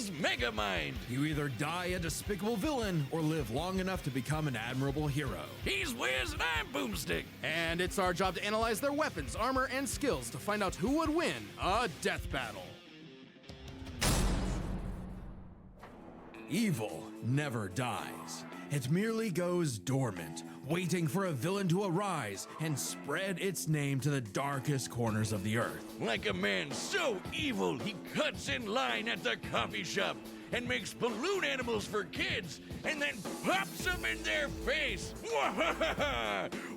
is Megamind. You either die a despicable villain or live long enough to become an admirable hero. He's Wiz and I'm Boomstick. And it's our job to analyze their weapons, armor, and skills to find out who would win a death battle. Evil never dies. It merely goes dormant, waiting for a villain to arise and spread its name to the darkest corners of the earth. Like a man so evil, he cuts in line at the coffee shop and makes balloon animals for kids and then pops them in their face.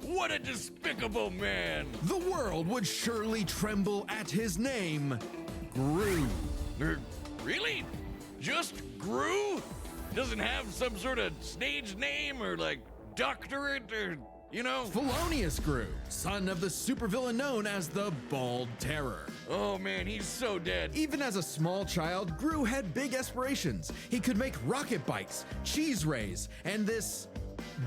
What a despicable man. The world would surely tremble at his name, Gru. Really? Just Gru? Doesn't have some sort of stage name or like doctorate or, you know? Felonious Gru, son of the supervillain known as the Bald Terror. Oh man, he's so dead. Even as a small child, Gru had big aspirations. He could make rocket bikes, cheese rays, and this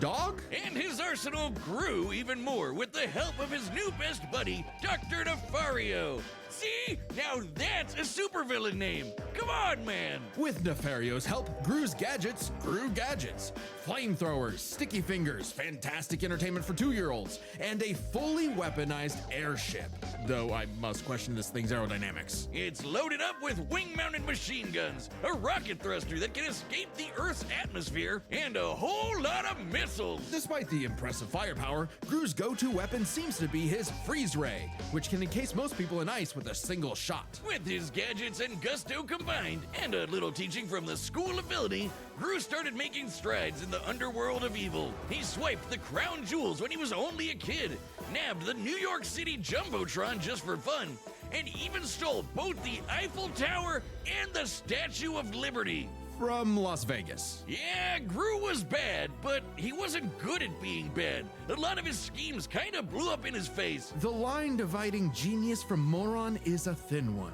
dog? And his arsenal grew even more with the help of his new best buddy, Dr. Nefario. See? Now that's a supervillain name. Come on, man. With Nefario's help, Gru's gadgets grew gadgets. Flamethrowers, sticky fingers, fantastic entertainment for 2-year-olds, and a fully weaponized airship. Though I must question this thing's aerodynamics. It's loaded up with wing-mounted machine guns, a rocket thruster that can escape the Earth's atmosphere, and a whole lot of missiles. Despite the impressive firepower, Gru's go-to weapon seems to be his freeze ray, which can encase most people in ice with a single shot. With his gadgets and gusto combined, and a little teaching from the School of Ability, Gru started making strides in the underworld of evil. He swiped the crown jewels when he was only a kid, nabbed the New York City Jumbotron just for fun, and even stole both the Eiffel Tower and the Statue of Liberty. From Las Vegas. Yeah, Gru was bad, but he wasn't good at being bad. A lot of his schemes kind of blew up in his face. The line dividing genius from moron is a thin one.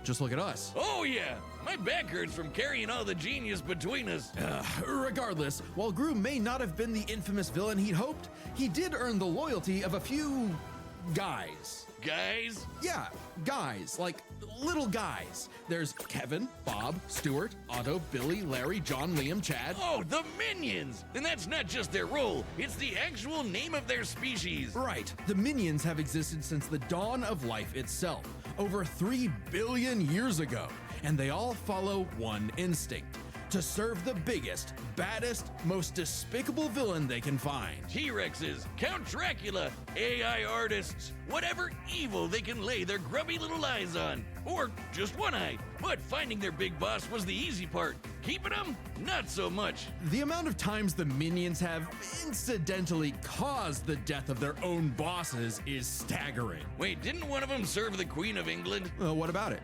Just look at us. Oh yeah, my back hurts from carrying all the genius between us. Regardless, while Gru may not have been the infamous villain he'd hoped, he did earn the loyalty of a few guys. Guys? Yeah, guys, like little guys. There's Kevin, Bob, Stuart, Otto, Billy, Larry, John, Liam, Chad. Oh, the Minions! And that's not just their role, it's the actual name of their species. Right, the Minions have existed since the dawn of life itself, over 3 billion years ago, and they all follow one instinct: to serve the biggest, baddest, most despicable villain they can find. T-Rexes, Count Dracula, AI artists, whatever evil they can lay their grubby little eyes on. Or just one eye. But finding their big boss was the easy part. Keeping them, not so much. The amount of times the Minions have incidentally caused the death of their own bosses is staggering. Wait, didn't one of them serve the Queen of England? What about it?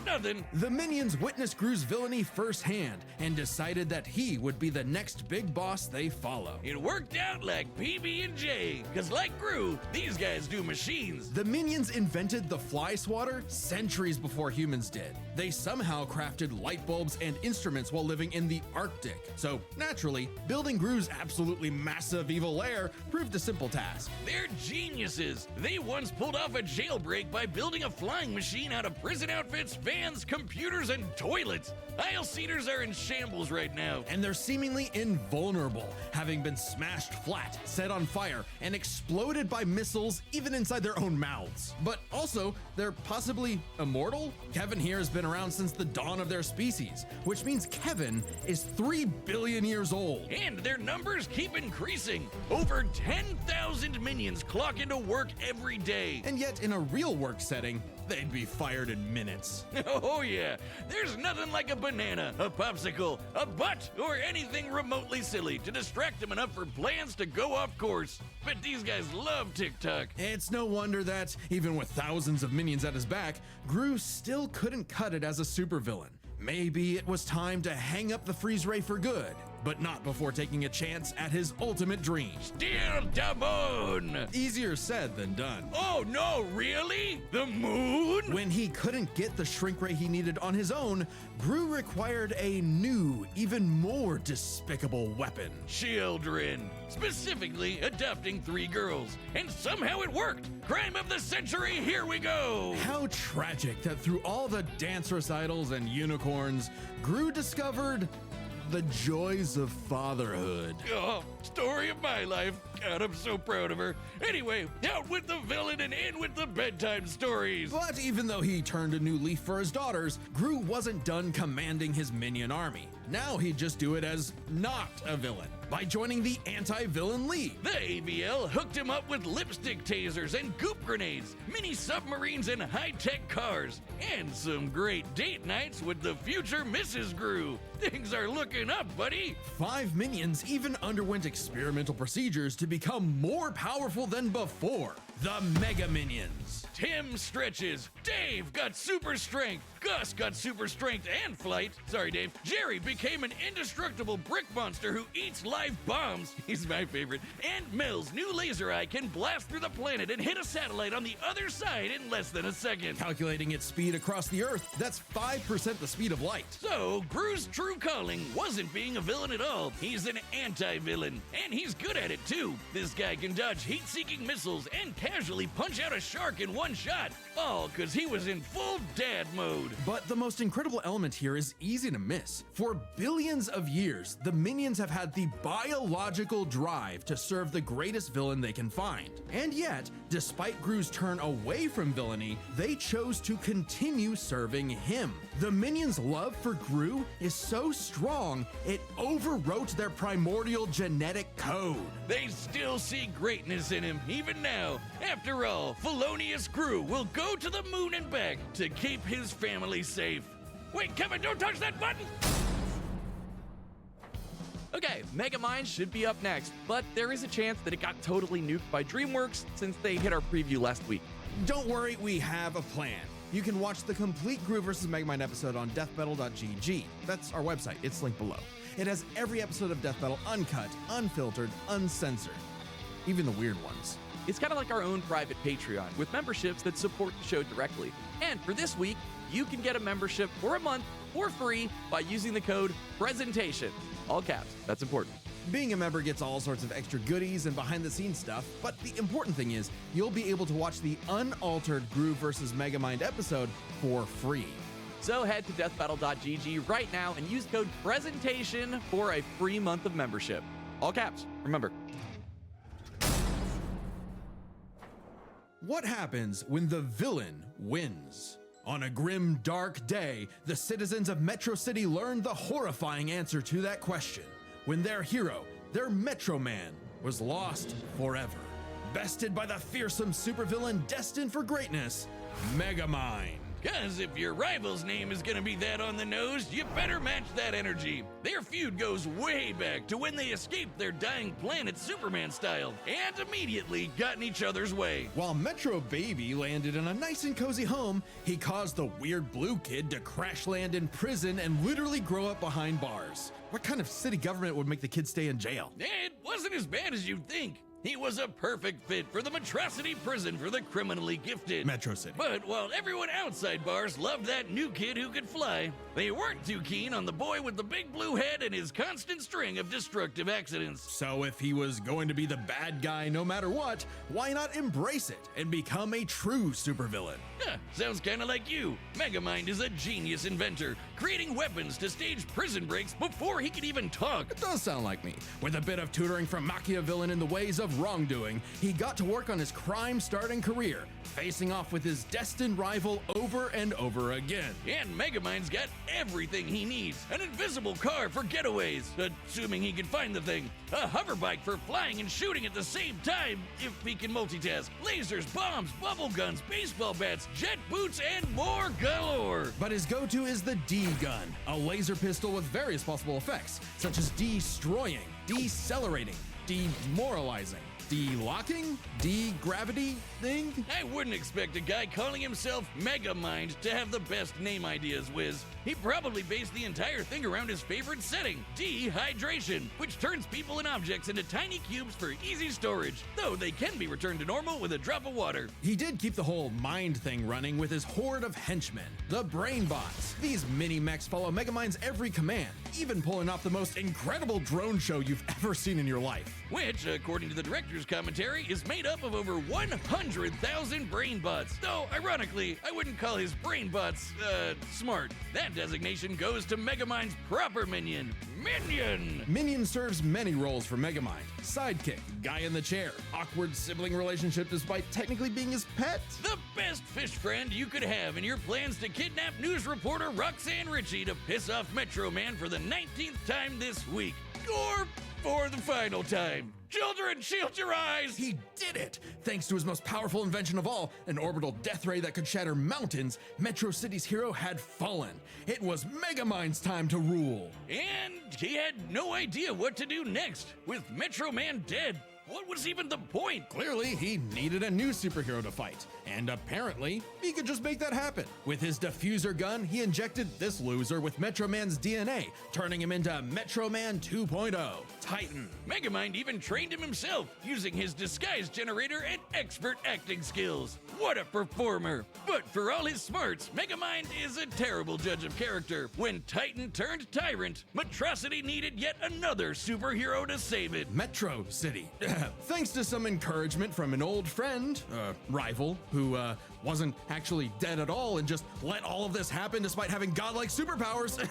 Nothing. The Minions witnessed Gru's villainy firsthand and decided that he would be the next big boss they follow. It worked out like PB&J, because like Gru, these guys do machines. The Minions invented the fly swatter centuries before humans did. They somehow crafted light bulbs and instruments while living in the Arctic. So, naturally, building Gru's absolutely massive evil lair proved a simple task. They're geniuses. They once pulled off a jailbreak by building a flying machine out of prison outfits, fans, computers, and toilets. Aisle seaters are in shambles right now. And they're seemingly invulnerable, having been smashed flat, set on fire, and exploded by missiles even inside their own mouths. But also, they're possibly immortal? Kevin here has been around since the dawn of their species, which means Kevin is 3 billion years old. And their numbers keep increasing. Over 10,000 minions clock into work every day. And yet, in a real work setting, they'd be fired in minutes. Oh yeah, there's nothing like a banana, a popsicle, a butt, or anything remotely silly to distract them enough for plans to go off course. But these guys love TikTok. It's no wonder that, even with thousands of minions at his back, Gru still couldn't cut it as a supervillain. Maybe it was time to hang up the freeze ray for good. but not before taking a chance at his ultimate dream. Steal the moon! Easier said than done. Oh no, really? The moon? When he couldn't get the shrink ray he needed on his own, Gru required a new, even more despicable weapon. Children. Specifically, adopting 3 girls. And somehow it worked! Crime of the century, here we go! How tragic that through all the dance recitals and unicorns, Gru discovered the joys of fatherhood. Oh, story of my life. God, I'm so proud of her. Anyway, out with the villain and in with the bedtime stories. But even though he turned a new leaf for his daughters, Gru wasn't done commanding his minion army. Now he'd just do it as not a villain, by joining the Anti-Villain League. The AVL hooked him up with lipstick tasers and goop grenades, mini submarines and high-tech cars, and some great date nights with the future Mrs. Gru. Things are looking up, buddy. 5 minions even underwent experimental procedures to become more powerful than before. The Mega Minions. Tim stretches. Dave got super strength. Gus got super strength and flight. Sorry, Dave. Jerry became an indestructible brick monster who eats live bombs. He's my favorite. And Mel's new laser eye can blast through the planet and hit a satellite on the other side in less than a second. Calculating its speed across the Earth, that's 5% the speed of light. So, Gru's true calling wasn't being a villain at all. He's an anti-villain. And he's good at it, too. This guy can dodge heat-seeking missiles and casually punch out a shark in one shot. All because he was in full dad mode. But the most incredible element here is easy to miss. For billions of years, the minions have had the biological drive to serve the greatest villain they can find. And yet, despite Gru's turn away from villainy, they chose to continue serving him. The minions' love for Gru is so strong, it overwrote their primordial genetic code. They still see greatness in him, even now. After all, Felonious Gru will go to the moon and back to keep his family safe. Wait, Kevin, don't touch that button! Okay, Megamind should be up next, but there is a chance that it got totally nuked by DreamWorks since they hit our preview last week. Don't worry, we have a plan. You can watch the complete Gru vs. Megamind episode on deathbattle.gg. That's our website, it's linked below. It has every episode of Death Battle uncut, unfiltered, uncensored. Even the weird ones. It's kind of like our own private Patreon with memberships that support the show directly. And for this week, you can get a membership for a month for free by using the code PRESENTATION. All caps, that's important. Being a member gets all sorts of extra goodies and behind-the-scenes stuff, but the important thing is you'll be able to watch the unaltered Gru vs. Megamind episode for free. So head to deathbattle.gg right now and use code PRESENTATION for a free month of membership. All caps, remember. What happens when the villain wins? On a grim, dark day, the citizens of Metro City learned the horrifying answer to that question when their hero, their Metro Man, was lost forever. Bested by the fearsome supervillain destined for greatness, Megamind. Cause if your rival's name is gonna be that on the nose, you better match that energy. Their feud goes way back to when they escaped their dying planet Superman style and immediately got in each other's way. While Metro Baby landed in a nice and cozy home, he caused the weird blue kid to crash land in prison and literally grow up behind bars. What kind of city government would make the kid stay in jail? It wasn't as bad as you'd think. He was a perfect fit for the Metrocity prison for the criminally gifted. Metro City. But while everyone outside bars loved that new kid who could fly, they weren't too keen on the boy with the big blue head and his constant string of destructive accidents. So if he was going to be the bad guy no matter what, why not embrace it and become a true supervillain? Sounds kinda like you. Megamind is a genius inventor, creating weapons to stage prison breaks before he could even talk. It does sound like me. With a bit of tutoring from Machiavellian in the ways of wrongdoing, he got to work on his crime-starting career, facing off with his destined rival over and over again. And Megamind's got everything he needs. An invisible car for getaways, assuming he can find the thing. A hoverbike for flying and shooting at the same time, if he can multitask. Lasers, bombs, bubble guns, baseball bats, jet boots, and more galore. But his go-to is the D-gun, a laser pistol with various possible effects, such as destroying, decelerating, demoralizing, de-locking? De-gravity thing? I wouldn't expect a guy calling himself Megamind to have the best name ideas, Wiz. He probably based the entire thing around his favorite setting, dehydration, which turns people and objects into tiny cubes for easy storage, though they can be returned to normal with a drop of water. He did keep the whole mind thing running with his horde of henchmen, the Brainbots. These mini-mechs follow Megamind's every command, even pulling off the most incredible drone show you've ever seen in your life. Which, according to the director's commentary, is made up of over 100,000 Brainbots. Though, ironically, I wouldn't call his Brainbots, smart. That designation goes to Megamind's proper minion, Minion! Minion serves many roles for Megamind. Sidekick, guy in the chair, awkward sibling relationship despite technically being his pet. The best fish friend you could have in your plans to kidnap news reporter Roxanne Ritchie to piss off Metro Man for the 19th time this week. Or for the final time. Children, shield your eyes! He did it! Thanks to his most powerful invention of all, an orbital death ray that could shatter mountains, Metro City's hero had fallen. It was Megamind's time to rule. And he had no idea what to do next. With Metro Man dead, what was even the point? Clearly, he needed a new superhero to fight, and apparently, he could just make that happen. With his diffuser gun, he injected this loser with Metro Man's DNA, turning him into Metro Man 2.0, Titan. Megamind even trained him himself, using his disguise generator and expert acting skills. What a performer! But for all his smarts, Megamind is a terrible judge of character. When Titan turned tyrant, Metrocity needed yet another superhero to save it. Metro City. Thanks to some encouragement from an old friend, rival, who wasn't actually dead at all and just let all of this happen despite having godlike superpowers.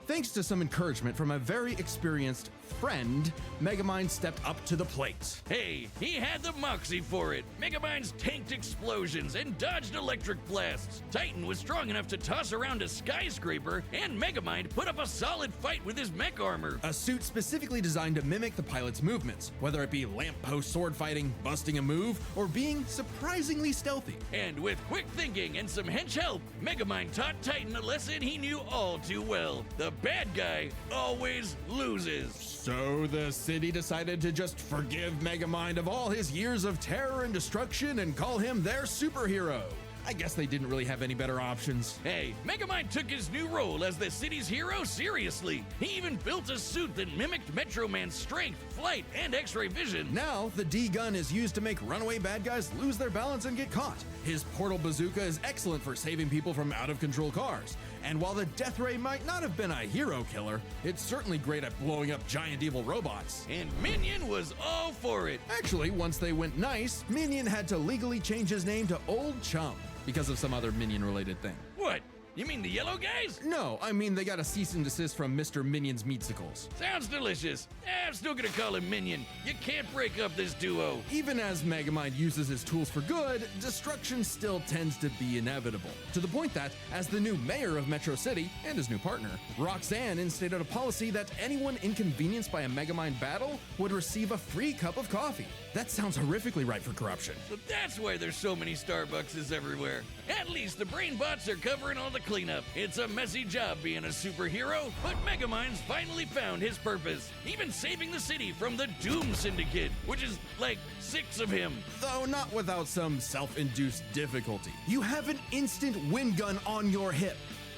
Thanks to some encouragement from a very experienced friend, Megamind stepped up to the plate. Hey, he had the moxie for it. Megamind's tanked explosions and dodged electric blasts. Titan was strong enough to toss around a skyscraper, and Megamind put up a solid fight with his mech armor. A suit specifically designed to mimic the pilot's movements, whether it be lamppost sword fighting, busting a move, or being surprisingly stealthy. And with quick thinking and some hench help, Megamind taught Titan a lesson he knew all too well. The bad guy always loses. So the city decided to just forgive Megamind of all his years of terror and destruction and call him their superhero. I guess they didn't really have any better options. Hey, Megamind took his new role as the city's hero seriously. He even built a suit that mimicked Metro Man's strength, flight, and X-ray vision. Now, the D-gun is used to make runaway bad guys lose their balance and get caught. His portal bazooka is excellent for saving people from out-of-control cars. And while the Death Ray might not have been a hero killer, it's certainly great at blowing up giant evil robots. And Minion was all for it. Actually, once they went nice, Minion had to legally change his name to Old Chum because of some other Minion-related thing. What? You mean the yellow guys? No, I mean they got a cease and desist from Mr. Minion's Meatsicles. Sounds delicious. I'm still gonna call him Minion. You can't break up this duo. Even as Megamind uses his tools for good, destruction still tends to be inevitable. To the point that, as the new mayor of Metro City, and his new partner, Roxanne instated a policy that anyone inconvenienced by a Megamind battle would receive a free cup of coffee. That sounds horrifically ripe for corruption. So that's why there's so many Starbuckses everywhere. At least the Brainbots are covering all the cleanup. It's a messy job being a superhero, but Megamind's finally found his purpose, even saving the city from the Doom Syndicate, which is like 6 of him. Though not without some self-induced difficulty. You have an instant wind gun on your hip.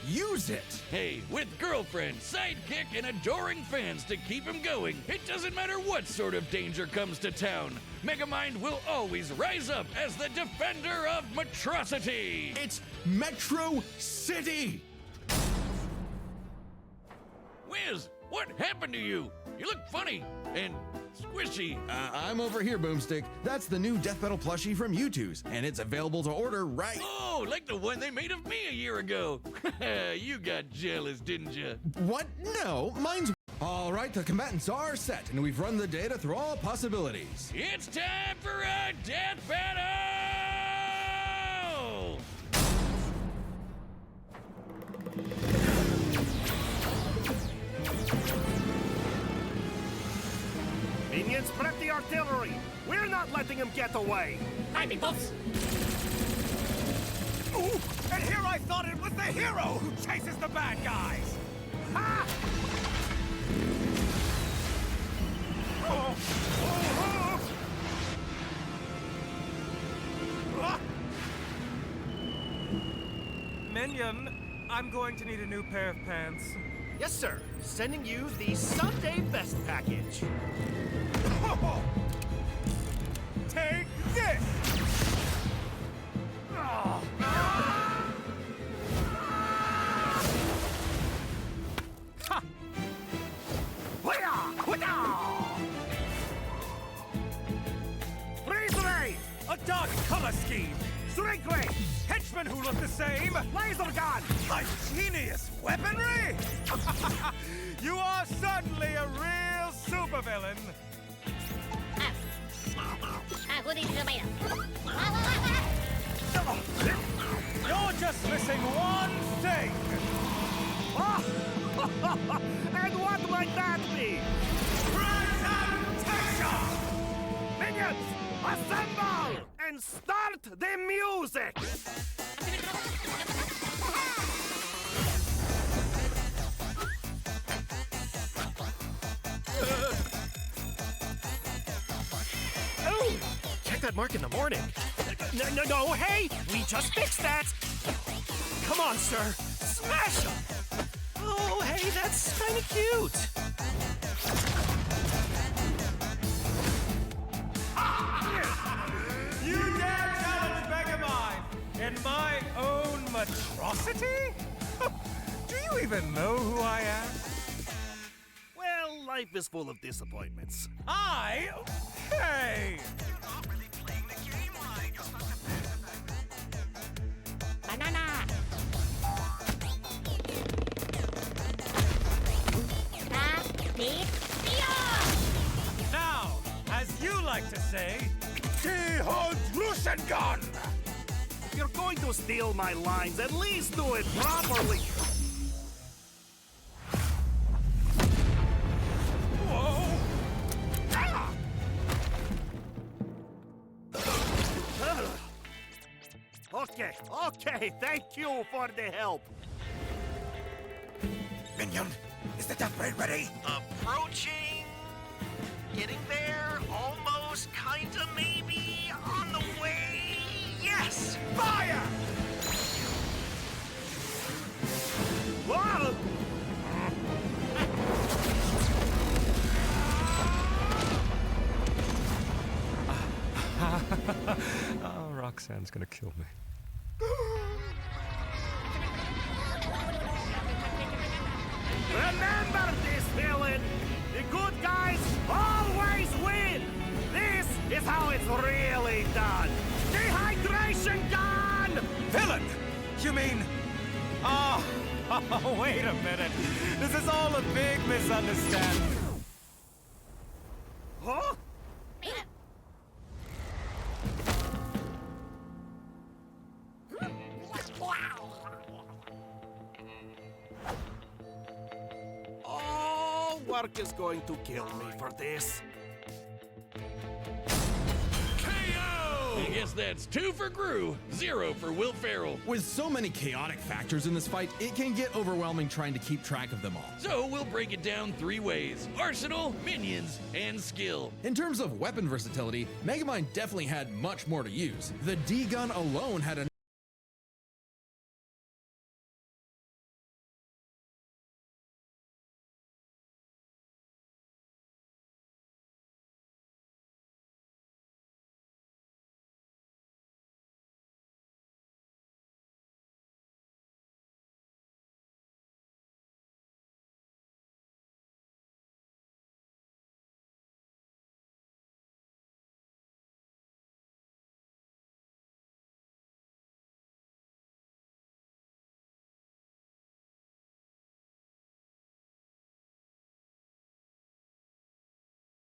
Use it! Hey, with girlfriend, sidekick, and adoring fans to keep him going, it doesn't matter what sort of danger comes to town. Megamind will always rise up as the defender of Metrocity! It's Metro City! Wiz, what happened to you? You look funny and squishy. I'm over here, Boomstick. That's the new Death Metal plushie from U2's, and it's available to order right... Oh, like the one they made of me a year ago. You got jealous, didn't you? What? No, mine's... All right, the combatants are set, and we've run the data through all possibilities. It's time for a death battle! Minions, prep the artillery! We're not letting him get away! Hi, Meatballs! Ooh, and here I thought it was the hero who chases the bad guys! Ha! Oh, oh, oh. Minion, I'm going to need a new pair of pants. Yes, sir. Sending you the Sunday Best package. Take this! Oh. Ha! Freeze ray! A dark color scheme! Shrink ray! Henchmen who look the same! Laser gun! My genius weaponry! You are suddenly a real supervillain! You're just missing one thing! And what might that be? Presentation! Minions, assemble! And start the music! Oh! Check that mark in the morning. No, hey! We just fixed that! Come on, sir! Smash him! Oh, hey, that's kind of cute! You dare challenge Megamind in my own monstrosity? Do you even know who I am? Well, life is full of disappointments. Hey! Banana. Now, as you like to say, gun! If you're going to steal my lines, at least do it properly. Whoa! Okay, thank you for the help. Minion, is the death ray ready? Approaching. Getting there. Almost. Kinda. Maybe. On the way. Yes. Fire! Whoa! Oh, Roxanne's gonna kill me. Remember this, villain! The good guys always win! This is how it's really done! Dehydration gun! Villain! You mean... Oh, wait a minute. This is all a big misunderstanding. Huh? Oh, work is going to kill me for this. I guess that's 2 for Gru, 0 for Will Ferrell. With so many chaotic factors in this fight, it can get overwhelming trying to keep track of them all. So we'll break it down 3 ways: arsenal, minions, and skill. In terms of weapon versatility, Megamind definitely had much more to use. The D-gun alone had a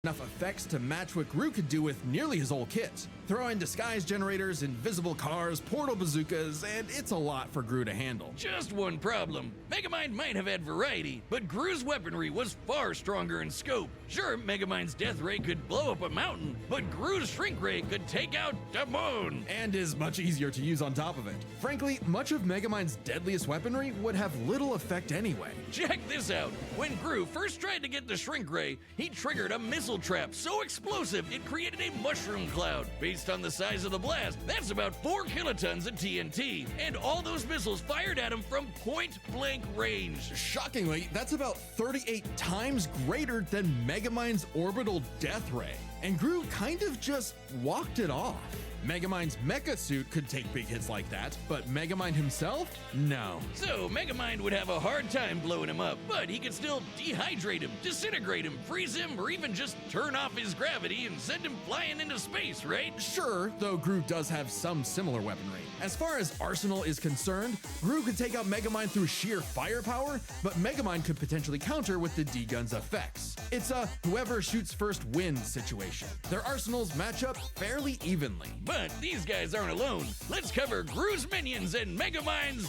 enough effects to match what Gru could do with nearly his whole kit. Throw in disguise generators, invisible cars, portal bazookas, and it's a lot for Gru to handle. Just one problem. Megamind might have had variety, but Gru's weaponry was far stronger in scope. Sure, Megamind's death ray could blow up a mountain, but Gru's shrink ray could take out the moon. And is much easier to use on top of it. Frankly, much of Megamind's deadliest weaponry would have little effect anyway. Check this out. When Gru first tried to get the shrink ray, he triggered a missile missile trap so explosive it created a mushroom cloud. Based on the size of the blast, that's about 4 kilotons of TNT, and all those missiles fired at him from point-blank range. Shockingly, that's about 38 times greater than Megamind's orbital death ray. And Gru kind of just walked it off. Megamind's mecha suit could take big hits like that, but Megamind himself? No. So Megamind would have a hard time blowing him up, but he could still dehydrate him, disintegrate him, freeze him, or even just turn off his gravity and send him flying into space, right? Sure, though Gru does have some similar weaponry. As far as arsenal is concerned, Gru could take out Megamind through sheer firepower, but Megamind could potentially counter with the D-Gun's effects. It's a whoever shoots first wins situation. Their arsenals match up fairly evenly. But these guys aren't alone. Let's cover Gru's minions and Megamind's,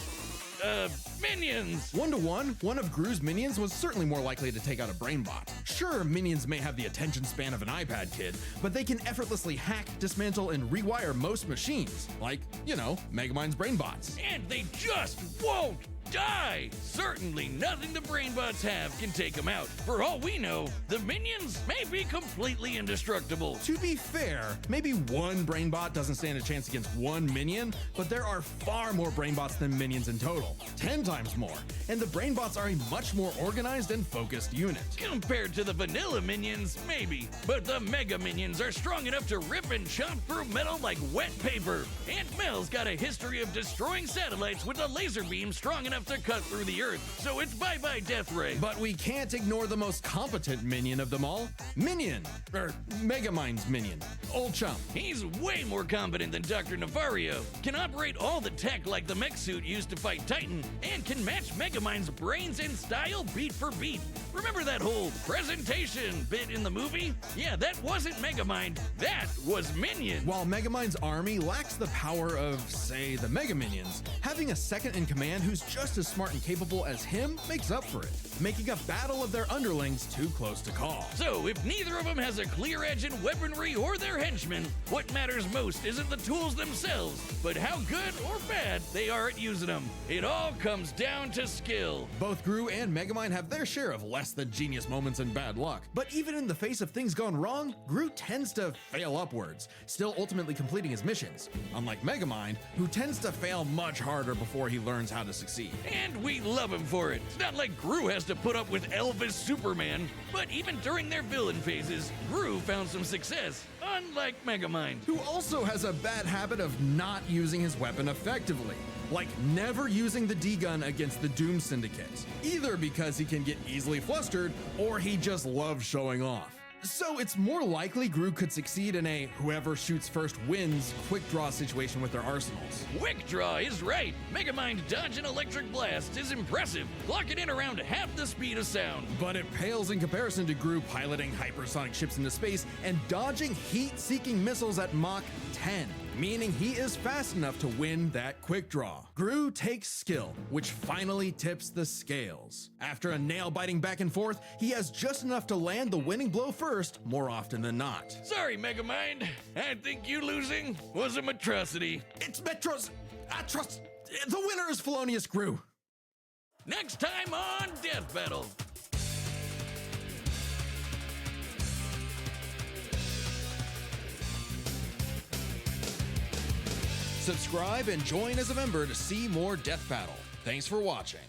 minions. 1-to-1, one of Gru's minions was certainly more likely to take out a brainbot. Sure, minions may have the attention span of an iPad kid, but they can effortlessly hack, dismantle, and rewire most machines, like, Megamind's brainbots. And they just won't die! Certainly nothing the brainbots have can take them out. For all we know, the minions may be completely indestructible. To be fair, maybe one brainbot doesn't stand a chance against one minion, but there are far more brainbots than minions in total, 10 times more, and the brainbots are a much more organized and focused unit. Compared to the vanilla minions, maybe, but the mega minions are strong enough to rip and chomp through metal like wet paper. Aunt Mel's got a history of destroying satellites with a laser beam strong enough to cut through the earth, so it's bye-bye Death Ray. But we can't ignore the most competent minion of them all, Megamind's minion, Old Chump. He's way more competent than Dr. Navario, can operate all the tech like the mech suit used to fight Titan, and can match Megamind's brains and style beat for beat. Remember that whole presentation bit in the movie? Yeah, that wasn't Megamind, that was Minion. While Megamind's army lacks the power of, say, the Mega Minions, having a second in command who's just as smart and capable as him makes up for it, making a battle of their underlings too close to call. So, if neither of them has a clear edge in weaponry or their henchmen, what matters most isn't the tools themselves, but how good or bad they are at using them. It all comes down to skill. Both Gru and Megamind have their share of less than genius moments and bad luck, but even in the face of things gone wrong, Gru tends to fail upwards, still ultimately completing his missions, unlike Megamind, who tends to fail much harder before he learns how to succeed. And we love him for it. It's not like Gru has to put up with Elvis Superman, but even during their villain phases, Gru found some success, unlike Megamind. Who also has a bad habit of not using his weapon effectively, like never using the D-Gun against the Doom Syndicate, either because he can get easily flustered or he just loves showing off. So it's more likely Gru could succeed in a whoever shoots first wins quick draw situation with their arsenals. Quick draw is right. Megamind dodge an electric blast is impressive, clocking in around half the speed of sound. But it pales in comparison to Gru piloting hypersonic ships into space and dodging heat-seeking missiles at Mach 10, meaning he is fast enough to win that quick draw. Gru takes skill, which finally tips the scales. After a nail-biting back and forth, he has just enough to land the winning blow first, more often than not. Sorry, Megamind. I think you losing was a atrocity. It's Metro's atrocity. The winner is Felonious Gru. Next time on Death Battle. Subscribe and join as a member to see more Death Battle. Thanks for watching.